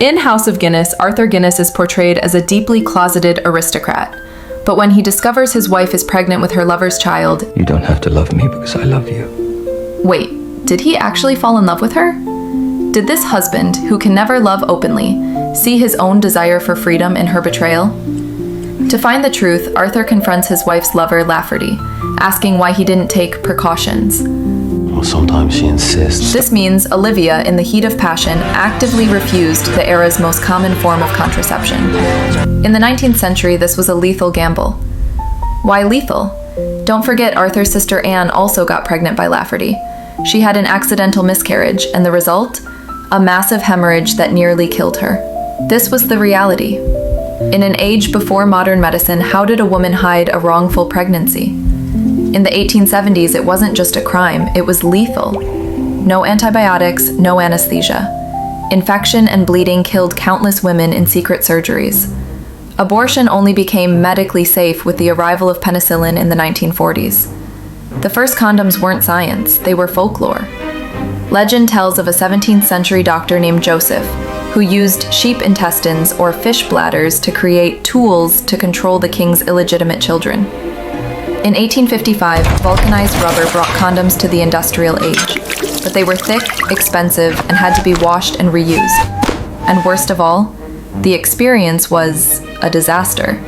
In House of Guinness, Arthur Guinness is portrayed as a deeply closeted aristocrat. But when he discovers his wife is pregnant with her lover's child, You don't have to love me because I love you. wait, did he actually fall in love with her? Did this husband, who can never love openly, see his own desire for freedom in her betrayal? To find the truth, Arthur confronts his wife's lover, Lafferty, asking why he didn't take precautions. Well, sometimes she insists. This means Olivia, in the heat of passion, actively refused the era's most common form of contraception. In the 19th century, this was a lethal gamble. Why lethal? Don't forget Arthur's sister Anne also got pregnant by Lafferty. She had an accidental miscarriage, and the result? A massive hemorrhage that nearly killed her. This was the reality. In an age before modern medicine, how did a woman hide a wrongful pregnancy? In the 1870s, it wasn't just a crime, it was lethal. No antibiotics, no anesthesia. Infection and bleeding killed countless women in secret surgeries. Abortion only became medically safe with the arrival of penicillin in the 1940s. The first condoms weren't science, they were folklore. Legend tells of a 17th century doctor named Joseph, who used sheep intestines or fish bladders to create tools to control the king's illegitimate children. In 1855, vulcanized rubber brought condoms to the industrial age, but they were thick, expensive, and had to be washed and reused. And worst of all, the experience was a disaster.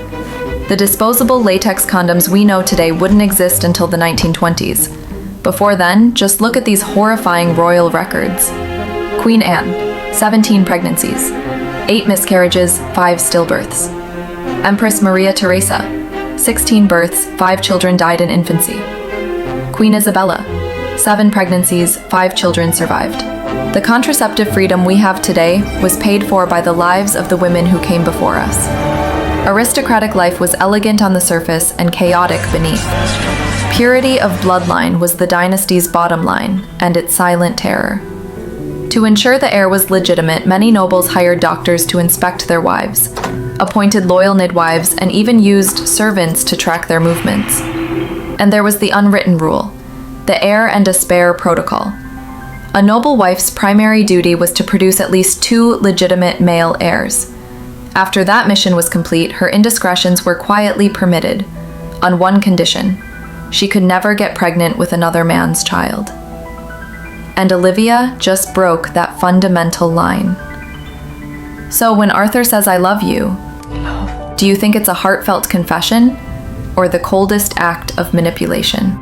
The disposable latex condoms we know today wouldn't exist until the 1920s. Before then, just look at these horrifying royal records. Queen Anne, 17 pregnancies, 8 miscarriages, 5 stillbirths. Empress Maria Theresa, 16 births, 5 children died in infancy. Queen Isabella, 7 pregnancies, 5 children survived. The contraceptive freedom we have today was paid for by the lives of the women who came before us. Aristocratic life was elegant on the surface and chaotic beneath. Purity of bloodline was the dynasty's bottom line, and its silent terror. To ensure the heir was legitimate, many nobles hired doctors to inspect their wives, appointed loyal midwives, and even used servants to track their movements. And there was the unwritten rule, the heir and a spare protocol. A noble wife's primary duty was to produce at least 2 legitimate male heirs. After that mission was complete, her indiscretions were quietly permitted, on one condition: she could never get pregnant with another man's child. And Olivia just broke that fundamental line. So when Arthur says, "I love you," do you think it's a heartfelt confession or the coldest act of manipulation?